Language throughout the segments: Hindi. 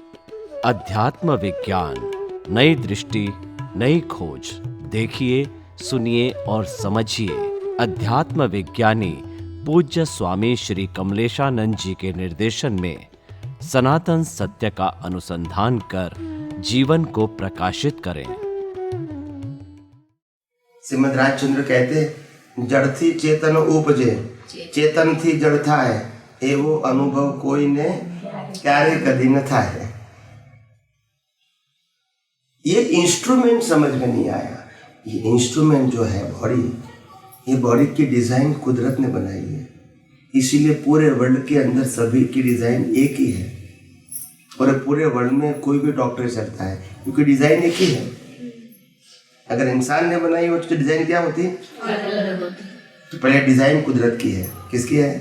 अध्यात्म विज्ञान, नई दृष्टि, नई खोज। देखिए, सुनिए और समझिए। अध्यात्म विज्ञानी पूज्य स्वामी श्री कमलेशानंद जी के निर्देशन में सनातन सत्य का अनुसंधान कर जीवन को प्रकाशित करें। श्रीमद् राजचंद्र कहते, जड़ थी चेतन उपजे, चेतन थी जड़ था है, एवो अनुभव कोई ने क्यारे कदी न था है। ये इंस्ट्रूमेंट समझ में नहीं आया। ये इंस्ट्रूमेंट जो है बॉडी, ये बॉडी की डिजाइन कुदरत ने बनाई है, इसीलिए पूरे वर्ल्ड के अंदर सभी की डिजाइन एक ही है। और पूरे वर्ल्ड में कोई भी डॉक्टर चलता है क्योंकि डिजाइन एक ही है। अगर इंसान ने बनाई हो तो डिजाइन क्या होती? तो पहले डिजाइन कुदरत की है। किसकी है?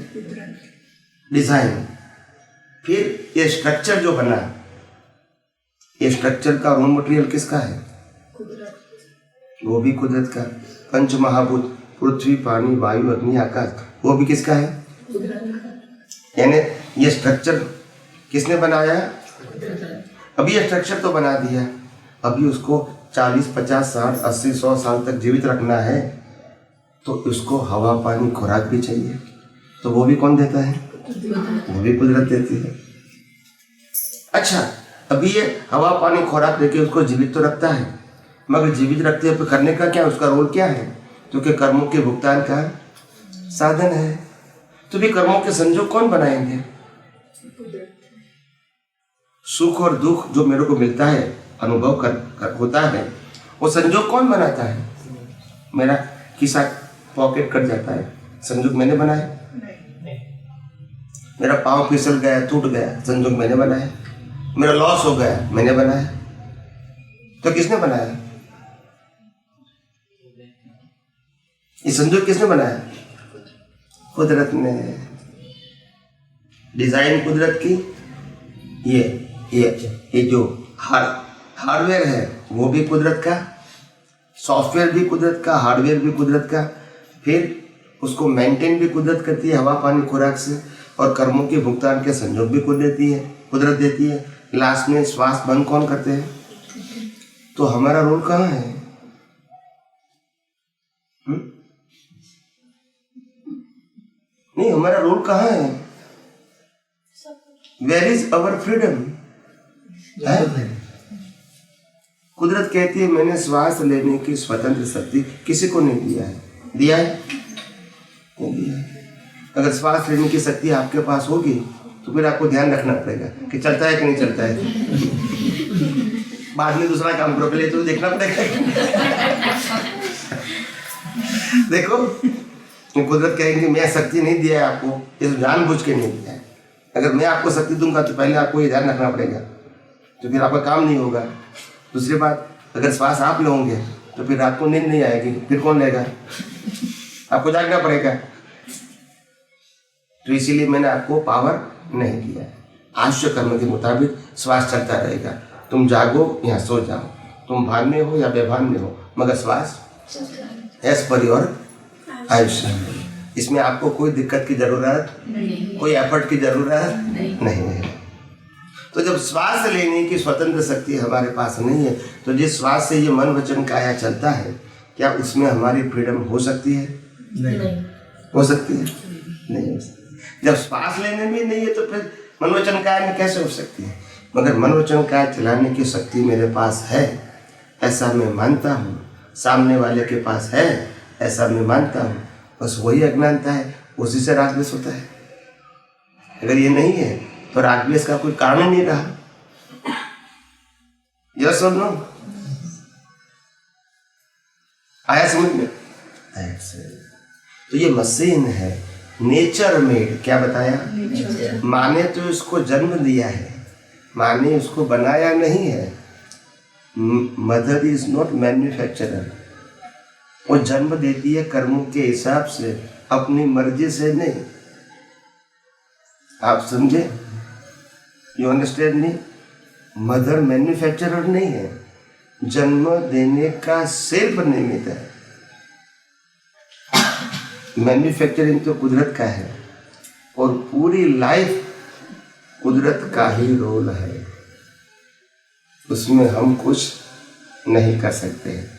डिजाइन। फिर ये स्ट्रक्चर जो बना, ये स्ट्रक्चर का रॉ मटेरियल किसका है? वो भी कुदरत का। पंच महाभूत पृथ्वी, पानी, वायु, अग्नि, आकाश, वो भी किसका है? यानी ये स्ट्रक्चर किसने बनाया? अभी ये स्ट्रक्चर तो बना दिया, अभी उसको 40, 50, 60, 80, 100 साल तक जीवित रखना है तो उसको हवा, पानी, खुराक भी चाहिए। तो वो भी कौन देता है? वो भी कुदरत देती है। अच्छा, अभी ये हवा, पानी, खुराक देके उसको जीवित तो रखता है, मगर जीवित रखते हुए करने का क्या, उसका रोल क्या है? क्योंकि कर्मों के भुगतान का साधन है। तो भी कर्मों के संजोग कौन बनाएंगे? सुख और दुख जो मेरे को मिलता है, अनुभव होता है, वो संजोग कौन बनाता है? मेरा खिसा पॉकेट कट जाता है, संजोग मैंने बनाया। मेरा पाँव फिसल गया, टूट गया, संजोग मैंने बनाया। मेरा लॉस हो गया, मैंने बनाया। तो किसने बनाया? ये संजोग किसने बनाया? कुदरत ने। डिजाइन कुदरत की। ये जो हार्डवेयर है वो भी कुदरत का, सॉफ्टवेयर भी कुदरत का, हार्डवेयर भी कुदरत का। फिर उसको मेंटेन भी कुदरत करती है हवा, पानी, खुराक से। और कर्मों के भुगतान के संजोग भी कुदरत देती है। लास्ट में श्वास बंद कौन करते हैं? तो हमारा रोल कहाँ है? नहीं, हमारा रोल कहाँ है? Where is our freedom? कुदरत कहती है मैंने श्वास लेने की स्वतंत्र शक्ति किसी को नहीं दिया है। दिया है? नहीं दिया है। अगर श्वास लेने की शक्ति आपके पास होगी तो फिर आपको ध्यान रखना पड़ेगा कि चलता है कि नहीं चलता है। बाद में दूसरा काम करो, पहले तो देखना पड़ेगा। देखो, कुदरत कहेंगे मैं शक्ति नहीं दिया है आपको, ये तो जानबूझ के नहीं दिया है। अगर मैं आपको शक्ति दूंगा तो पहले आपको ये ध्यान रखना पड़ेगा, तो फिर आपका काम नहीं होगा। दूसरी बात, अगर श्वास आप लोगे तो फिर रात को नींद नहीं आएगी, फिर कौन लेगा? आपको जागना पड़ेगा। तो इसीलिए मैंने आपको पावर नहीं दिया है। आयुष्य कर्म के मुताबिक श्वास चलता रहेगा। तुम जागो या सो जाओ, तुम भान में हो या बेभान में हो, मगर श्वास एज पर योर आयुष्य। इसमें आपको कोई दिक्कत की जरूरत नहीं, कोई एफर्ट की जरूरत नहीं है। तो जब श्वास लेने की स्वतंत्र शक्ति हमारे पास नहीं है, तो जिस श्वास से ये मन, वचन, काया चलता है, क्या उसमें हमारी फ्रीडम हो सकती है? नहीं हो सकती है, नहीं हो सकती। जब श्वास लेने में नहीं है तो फिर मन, वचन, काया में कैसे हो सकती है? मगर मन, वचन, काया चलाने की शक्ति मेरे पास है, ऐसा मैं मानता हूँ। सामने वाले के पास है, ऐसा मैं मानता हूँ। बस वही अज्ञानता है, उसी से राग द्वेष होता है। अगर ये नहीं है तो राग द्वेष का कोई कारण ही नहीं रहा। यस और नो? आया समझ में? तो ये मशीन है, नेचर मेड। क्या बताया? माँ ने तो इसको जन्म दिया है, माँ ने उसको बनाया नहीं है। Mother is not manufacturer. वो जन्म देती है कर्मों के हिसाब से, अपनी मर्जी से नहीं। आप समझे? You understand me? Mother manufacturer नहीं है, जन्म देने का सिर्फ निमित्त है। मैन्युफैक्चरिंग तो कुदरत का है और पूरी लाइफ कुदरत का ही रोल है। उसमें हम कुछ नहीं कर सकते।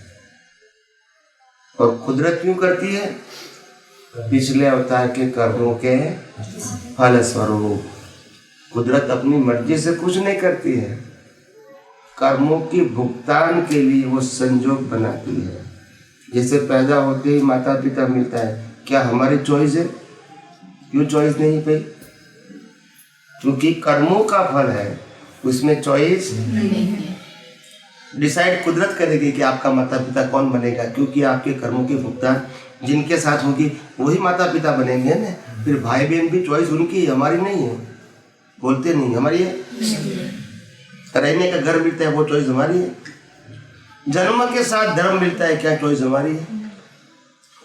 और कुदरत क्यों करती है? पिछले अवतार के कर्मों के फल स्वरूप। कुदरत अपनी मर्जी से कुछ नहीं करती है, कर्मों की भुगतान के लिए वो संजोग बनाती है। जैसे पैदा होते ही माता पिता मिलता है, क्या हमारी चॉइस है? क्यों चॉइस नहीं पे? क्योंकि कर्मों का फल है, उसमें चॉइस नहीं है। डिसाइड कुदरत करेगी कि आपका माता पिता कौन बनेगा, क्योंकि आपके कर्मों की भुगतान जिनके साथ होगी वही माता पिता बनेंगे ना। फिर भाई बहन भी चॉइस उनकी है, हमारी नहीं है। बोलते नहीं हमारी है। रहने का घर मिलता है, वो चॉइस हमारी है। जन्म के साथ धर्म मिलता है, क्या चॉइस हमारी है?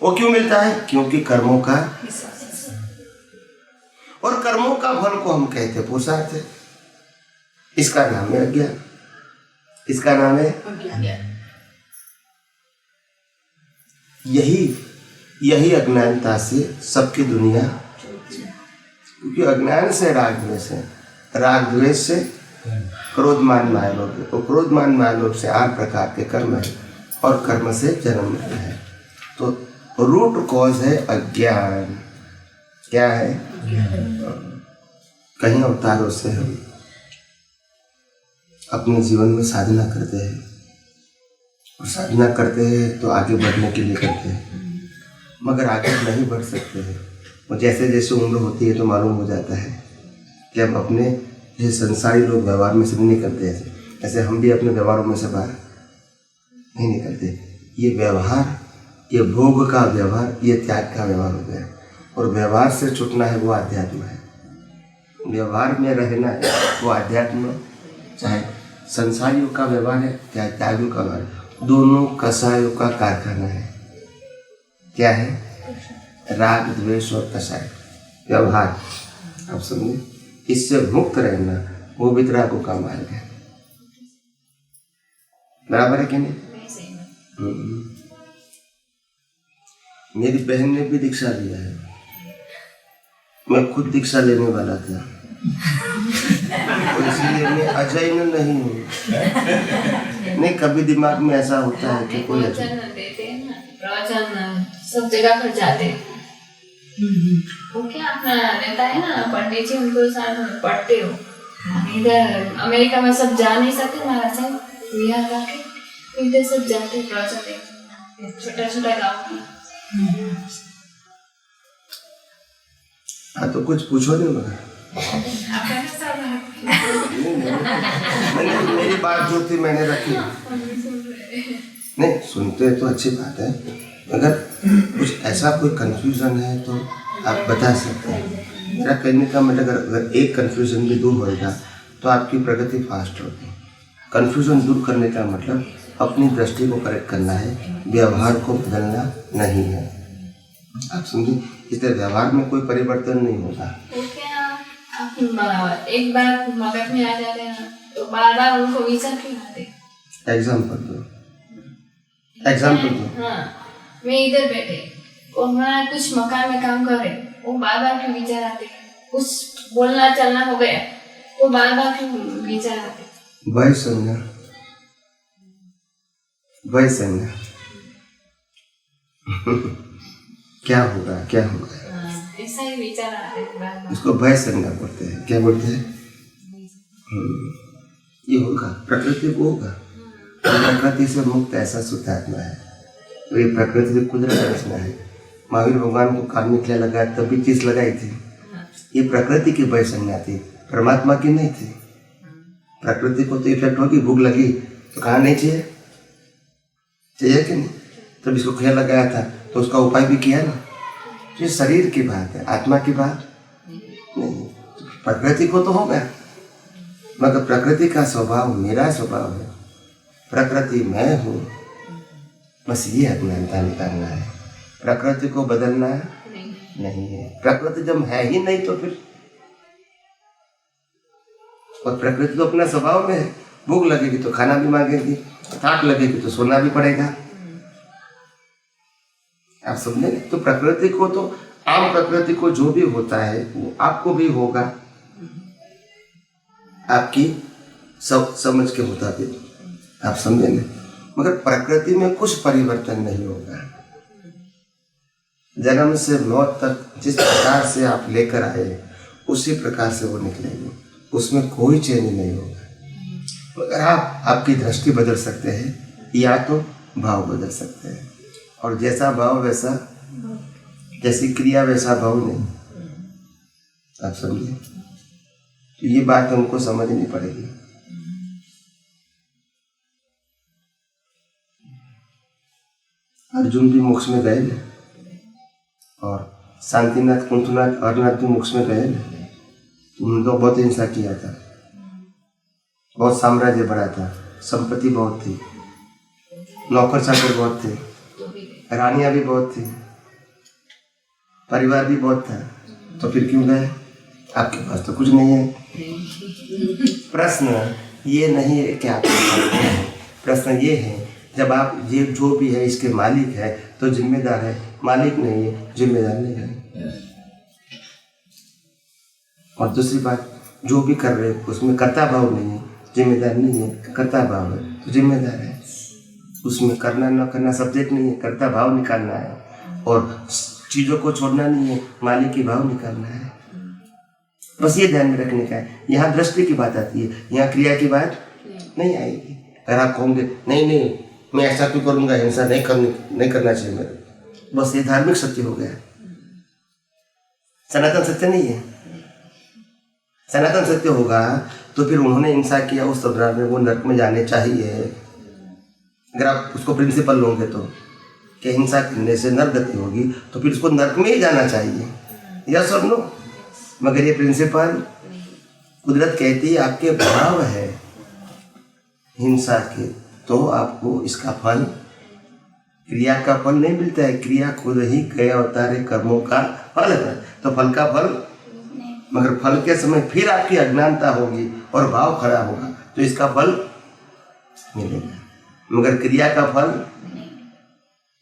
वो क्यों मिलता है? क्योंकि कर्मों का, और कर्मों का फल को हम कहते हैं पुरुषार्थ है। इसका नाम है अज्ञान। इसका नाम है अज्ञान। यही अज्ञानता से सबकी दुनिया, क्योंकि अज्ञान से राग द्वेष है, राग द्वेष से क्रोध मान मायालोभ है, और क्रोध मान मायालोभ से 8 प्रकार के कर्म है, और कर्म से जन्म मृत्यु है। तो रूट कॉज है अज्ञान। क्या है? कहीं अवतारों से हम अपने जीवन में साधना करते हैं, और साधना करते हैं तो आगे बढ़ने के लिए करते हैं, मगर आगे नहीं बढ़ सकते हैं। और जैसे जैसे उम्र होती है तो मालूम हो जाता है कि हम अपने जैसे संसारी लोग व्यवहार में से नहीं निकलते, ऐसे हम भी अपने व्यवहारों में से बाहर नहीं निकलते। ये व्यवहार, ये भोग का व्यवहार, ये त्याग का व्यवहार हो गया। और व्यवहार से छूटना है वो अध्यात्म है। व्यवहार में रहना है वो अध्यात्म। चाहे संसारियों का व्यवहार है, चाहे त्यागियों का व्यवहार है, दोनों कसायों का कारखाना है। क्या है? राग द्वेष और कसाय व्यवहार। आप समझे? इससे मुक्त रहना वो वितरागों का मार्ग है। बराबर है कि नहीं? मेरी बहन ने भी दीक्षा लिया है, मैं खुद दीक्षा लेने वाला था, तो इसलिए मैं अजैन नहीं हूँ। नहीं, कभी दिमाग में ऐसा होता है कि कोई प्रवचन सब जगह पर जाते, वो क्या अपना रहता है ना पंडित जी, उनको साथ पढ़ते हो। इधर अमेरिका में सब जा नहीं सकते, महाराज साहब बिहार जाके इधर सब जाते प्रवचन देखते, छोटा छोटा गाँव में। हाँ तो कुछ पूछो नहीं मगर मेरी बात जो थी मैंने रखी। नहीं सुनते तो अच्छी बात है, अगर कुछ ऐसा कोई कंफ्यूजन है तो आप बता सकते हैं। मेरा कहने का मतलब अगर एक कंफ्यूजन भी दूर होएगा तो आपकी प्रगति फास्ट होगी। कंफ्यूजन दूर करने का मतलब अपनी दृष्टि को करेक्ट करना है, व्यवहार को बदलना नहीं है। आप समझिए, इसलिए व्यवहार में कोई परिवर्तन नहीं होगा। एक बार मगज में आ जाते हैं तो बार बार उनको विचार क्यों आते? एग्जाम्पल दो। हाँ, मैं इधर बैठे और मैं कुछ मकान में काम कर रहे, वो बार बार क्यों विचार आते? कुछ बोलना चलना हो गया, वो बार बार क्यों विचार आते? वही संज्ञा क्या होगा ऐसा ही विचार आते बार बार। इसको भय संज्ञा बोलते हैं। क्या बोलते हैं? ये होगा, प्रकृति को होगा। प्रकृति से मुक्त ऐसा शुद्धात्मा है, तो ये प्रकृति की कुदरत रचना है। महावीर भगवान को कान में क्या लगा तभी चीज लगाई थी, ये प्रकृति की भय संज्ञा थी, परमात्मा की नहीं थी। प्रकृति को तो इफेक्ट होगी, भूख लगी तो कहा नहीं चाहिए कि नहीं, तब इसको खेल लगाया था तो उसका उपाय भी किया ना। ये शरीर की बात है, आत्मा की बात नहीं। प्रकृति को तो होगा, मगर प्रकृति का स्वभाव मेरा स्वभाव है, प्रकृति मैं हूँ। बस ये अज्ञानता निकालना है। प्रकृति को बदलना नहीं है। प्रकृति जब है ही नहीं तो फिर, और प्रकृति तो अपना स्वभाव में है। भूख लगेगी तो खाना भी मांगेगी, थकान लगेगी तो सोना भी पड़ेगा। आप समझे? तो प्रकृति को तो, आम प्रकृति को जो भी होता है वो आपको भी होगा। आपकी सब समझ के मुताबिक, आप समझे ना। मगर प्रकृति में कुछ परिवर्तन नहीं होगा। जन्म से मौत तक जिस प्रकार से आप लेकर आए उसी प्रकार से वो निकलेंगे, उसमें कोई चेंज नहीं होगा। मगर आप आपकी दृष्टि बदल सकते हैं या तो भाव बदल सकते हैं, और जैसा भाव वैसा, जैसी क्रिया वैसा भाव नहीं। आप समझे, तो ये बात हमको समझनी पड़ेगी। अर्जुन भी मोक्ष में गए ना, और शांतिनाथ, कुंतनाथ, अरनाथ भी मोक्ष में गए ना। उन्होंने तो बहुत हिंसा किया था, बहुत साम्राज्य बड़ा था, संपत्ति बहुत थी, नौकर चाकर बहुत थे, रानियां भी बहुत थी, परिवार भी बहुत था, तो फिर क्यों गए? आपके पास तो कुछ नहीं है। प्रश्न ये नहीं है कि आपके पास क्या है, प्रश्न ये है जब आप ये जो भी है इसके मालिक है तो जिम्मेदार है, मालिक नहीं है जिम्मेदार नहीं है। और दूसरी बात, जो भी कर रहे हैं उसमें कर्ता भाव नहीं है, जिम्मेदार नहीं है, कर्ता भाव है तो जिम्मेदार है। उसमें करना न करना सब्जेक्ट नहीं है, कर्ता भाव निकालना है, और चीज़ों को छोड़ना नहीं है, मालिक की भाव निकालना है। बस ये ध्यान में रखने का है। यहाँ दृष्टि की बात आती है, यहाँ क्रिया की बात नहीं आएगी। अगर आप कहोगे नहीं नहीं मैं ऐसा क्यों करूँगा, हिंसा नहीं करना चाहिए मेरे, बस ये धार्मिक सत्य हो गया, सनातन सत्य नहीं है। सनातन सत्य होगा तो फिर उन्होंने हिंसा किया उस संदर्भ में वो नरक में जाने चाहिए। अगर आप उसको प्रिंसिपल लोगे तो कि हिंसा करने से नरक गति होगी तो फिर उसको नरक में ही जाना चाहिए, यस और नो। मगर ये प्रिंसिपल कुदरत कहती है आपके भाव है हिंसा के, तो आपको इसका फल, क्रिया का फल नहीं मिलता है। क्रिया खुद ही गए अवतारे कर्मों का फल है, तो फल का फल, मगर फल के समय फिर आपकी अज्ञानता होगी और भाव खड़ा होगा तो इसका फल मिलेगा। मगर क्रिया का फल,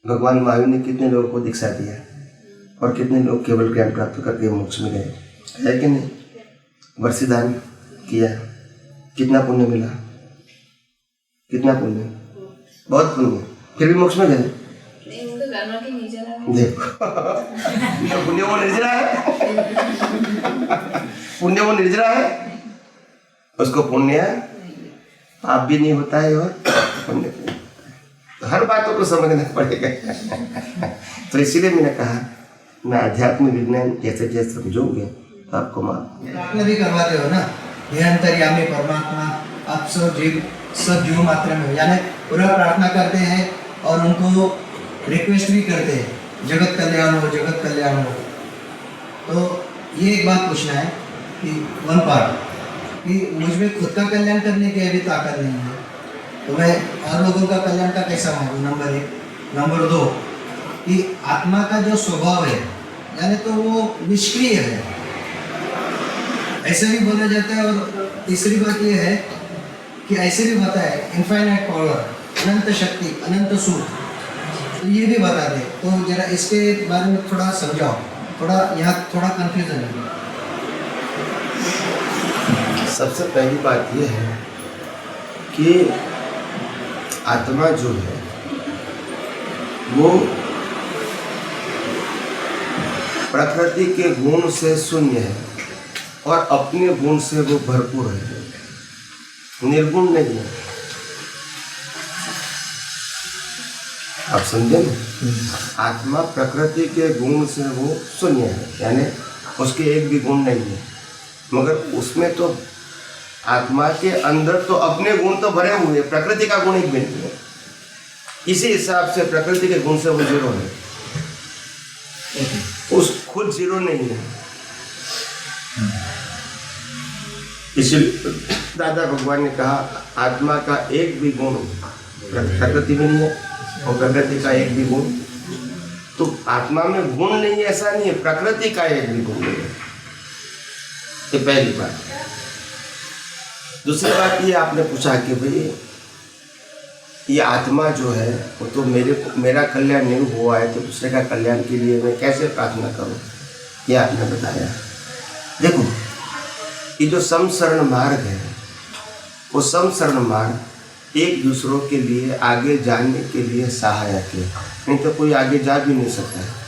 भगवान महावीर ने कितने लोगों को दीक्षा दिया और कितने लोग केवल ज्ञान प्राप्त करके मोक्ष में गए, है कि नहीं? वर्षिदान किया, कितना पुण्य मिला, कितना पुण्य, बहुत पुण्य, फिर भी मोक्ष में गए। देखो तो पुण्य वो निर्जरा है, पुण्य वो निर्जरा है, उसको पुण्य पाप भी नहीं होता है और पुण्य भी नहीं। तो हर बातों को समझना पड़ेगा। तो इसीलिए मैंने कहा मैं अध्यात्म विज्ञान जैसे जैसे समझोगे तो आपको आपने भी करवाते हो ना, निरंतर्यामी परमात्मा आप सब जीव मात्रा में हो, यानी पूरा प्रार्थना करते हैं और उनको रिक्वेस्ट भी करते हैं जगत कल्याण हो, जगत कल्याण हो। तो ये एक बात पूछना है कि वन पार्ट कि मुझ में खुद का कल्याण करने की अभी ताकत नहीं है, तो मैं और लोगों का कल्याण का कैसा मांगू? नंबर 1। नंबर 2 कि आत्मा का जो स्वभाव है यानी तो वो निष्क्रिय है, ऐसे भी बोला जाता है। और तीसरी बात ये है कि ऐसे भी बताया है इनफाइनाइट पावर, अनंत शक्ति, अनंत सुख, तो ये भी बता दे। तो जरा इसके बारे में थोड़ा समझाओ, थोड़ा यहाँ थोड़ा कंफ्यूजन है। सबसे पहली बात यह है कि आत्मा जो है वो प्रकृति के गुण से शून्य है और अपने गुण से वो भरपूर है, निर्गुण नहीं है। आप समझे ना? आत्मा प्रकृति के गुण से वो शून्य है, यानी उसके एक भी गुण नहीं है, मगर उसमें तो आत्मा के अंदर तो अपने गुण तो भरे हुए, प्रकृति का गुण एक भी नहीं है। इसी हिसाब से प्रकृति के गुण से वो जीरो है, उस खुद जीरो नहीं है। इसलिए दादा भगवान ने कहा आत्मा का एक भी गुण प्रकृति में नहीं है और प्रकृति का एक भी गुण, तो आत्मा में गुण नहीं है ऐसा नहीं है, प्रकृति का एक भी गुण नहीं है। ये पहली बात। दूसरी बात ये आपने पूछा कि भाई ये आत्मा जो है वो तो मेरा कल्याण नहीं हुआ है तो दूसरे का कल्याण के लिए मैं कैसे प्रार्थना करूं, ये आपने बताया। देखो ये जो समशरण मार्ग है वो समशरण मार्ग एक दूसरों के लिए आगे जाने के लिए सहायक है, नहीं तो कोई आगे जा भी नहीं सकता है।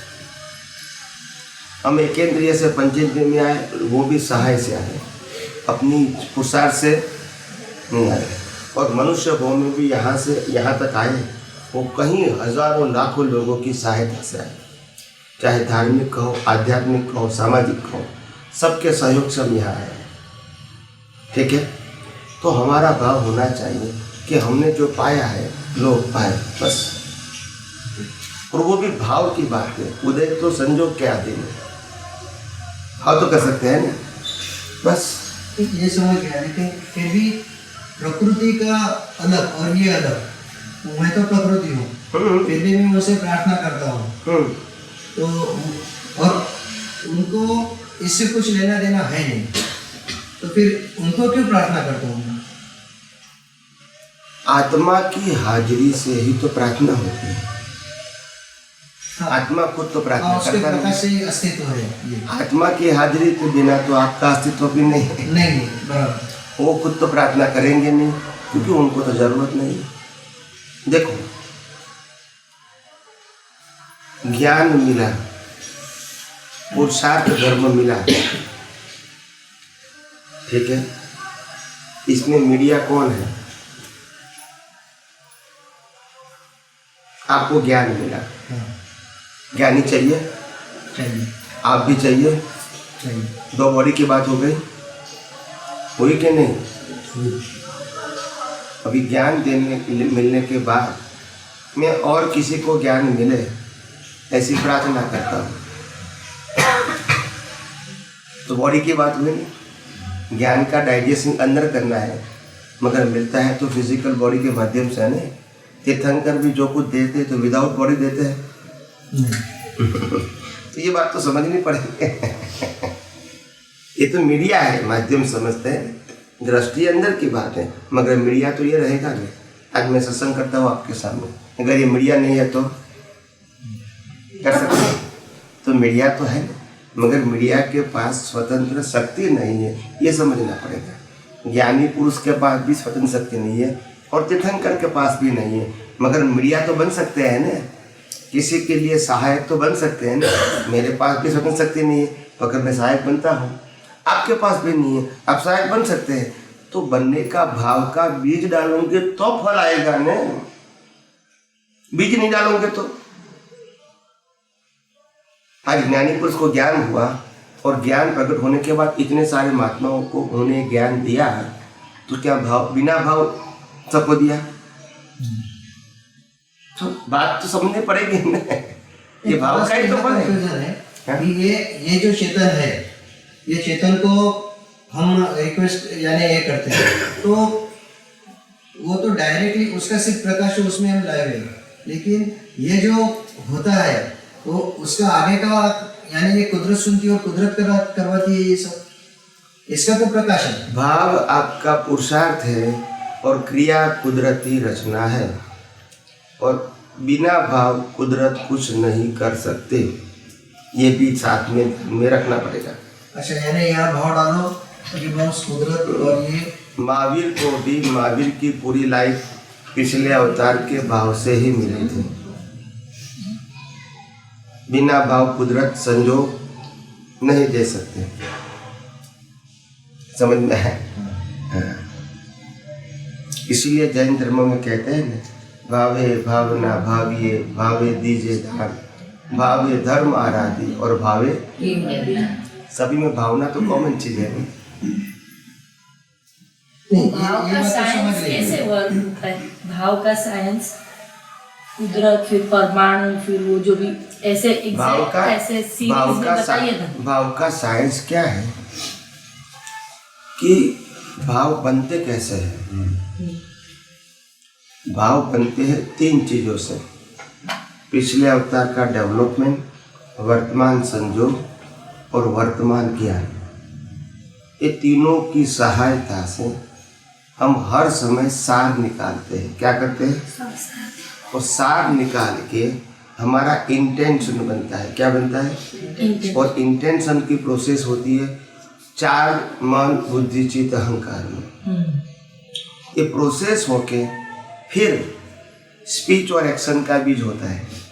हम एकेंद्रिय से पंचेंद्रिय में आए, वो भी सहाय से आए, अपनी पुरुषार्थ से नहीं आए। और मनुष्य भाव में भी यहाँ से यहाँ तक आए, वो कहीं हजारों लाखों लोगों की सहायता से आए, चाहे धार्मिक हो, आध्यात्मिक हो, सामाजिक हो, सबके सहयोग से हम यहाँ आए। ठीक है, तो हमारा भाव होना चाहिए कि हमने जो पाया है लोग पाए, बस। और वो भी भाव की बात है, उदय तो संजोग के आदि में भाव तो कर सकते हैं ना, बस। ये समझ गया, लेकिन फिर भी प्रकृति का अलग और ये अलग। मैं तो प्रकृति हूँ, फिर भी मैं उनसे प्रार्थना करता हूँ, तो और उनको इससे कुछ लेना देना है नहीं, तो फिर उनको क्यों प्रार्थना करता हूँ? आत्मा की हाजिरी से ही तो प्रार्थना होती है। हाँ। आत्मा खुद तो प्रार्थना उसके करता प्रकाश नहीं। से अस्तित्व है ये। आत्मा की हाजिरी के बिना तो आपका अस्तित्व भी नहीं है। नहीं, बराबर। वो खुद तो प्रार्थना करेंगे नहीं, क्योंकि उनको तो जरूरत नहीं है। देखो, ज्ञान मिला, पुरुषार्थ धर्म मिला, ठीक है, इसमें मीडिया कौन है? आपको ज्ञान मिला, हाँ, ज्ञानी चाहिए, चाहिए, आप भी चाहिए, चाहिए। दो बॉडी की बात हो गई, हुई कि नहीं? अभी ज्ञान देने के लिए मिलने के बाद मैं और किसी को ज्ञान मिले ऐसी प्रार्थना करता हूँ, तो बॉडी की बात हुई नहीं। ज्ञान का डाइजेशन अंदर करना है, मगर मिलता है तो फिजिकल बॉडी के माध्यम से नहीं। तीर्थंकर भी जो कुछ देते हैं तो विदाउट बॉडी देते हैं। तो ये बात तो समझनी पड़ेगी। ये तो मीडिया है, माध्यम समझते हैं, दृष्टि अंदर की बात है, मगर मीडिया तो ये रहेगा नहीं। आज मैं सत्संग करता हूँ आपके सामने, अगर ये मीडिया नहीं है तो कर सकते हैं? तो मीडिया तो है, मगर मीडिया के पास स्वतंत्र शक्ति नहीं है, ये समझना पड़ेगा। ज्ञानी पुरुष के पास भी स्वतंत्र शक्ति नहीं है और तीर्थंकर के पास भी नहीं है, मगर मीडिया तो बन सकते हैं ना, किसी के लिए सहायक तो बन सकते हैं ना। मेरे पास भी स्वतंत्र शक्ति नहीं है, मगर मैं सहायक बनता हूँ। आपके पास भी नहीं है, आप सहायक बन सकते हैं। तो बनने का भाव का बीज डालोगे तो फल आएगा ना, बीज नहीं डालोगे तो। आज ज्ञानी पुरुष को ज्ञान हुआ और ज्ञान प्रकट होने के बाद इतने सारे महात्माओं को उन्होंने ज्ञान दिया, तो क्या भाव बिना भाव सबको दिया? तो बात तो समझनी पड़ेगी ना, ये भाव का ही तो फल है। ये जो चेतन है, ये चेतन को हम रिक्वेस्ट यानी ये करते हैं, तो वो तो डायरेक्टली उसका सिर्फ प्रकाश उसमें हम लाए हुए, लेकिन ये जो होता है वो उसका आगे का यानी ये कुदरत सुनती है और कुदरत करवाती है, ये सब इसका तो प्रकाश है। भाव आपका पुरुषार्थ है और क्रिया कुदरती रचना है, और बिना भाव कुदरत कुछ नहीं कर सकते। ये भी साथ में रखना पड़ेगा। अच्छा, यानी यहाँ भाव डालो कि बस कुदरत और ये। महावीर को भी महावीर की पूरी लाइफ पिछले अवतार के भाव से ही मिली थी। बिना भाव कुदरत संजोग नहीं दे सकते, समझ में है? हाँ। इसीलिए जैन धर्म में कहते हैं ना, भावे भावना भाविये, भावे दीजे दान, भावे धर्म आराधी और भावे सभी में भावना तो कॉमन चीज है। भाव का साइंस कैसे वर्क होता है? भाव का साइंस, कुदरत, फिर परमाणु, फिर वो जो भी ऐसे एग्जैक्ट ऐसे सीरीज में बताइए ना। भाव का साइंस क्या है कि भाव बनते कैसे हैं? भाव बनते हैं तीन चीजों से: पिछले अवतार का डेवलपमेंट, वर्तमान संजोग और वर्तमान ज्ञान। ये तीनों की सहायता से हम हर समय सार निकालते हैं। क्या करते हैं? और सार निकाल के हमारा इंटेंशन बनता है। क्या बनता है? और इंटेंशन की प्रोसेस होती है 4 मन बुद्धि चित्त अहंकार में। ये प्रोसेस होके फिर स्पीच और एक्शन का बीज होता है।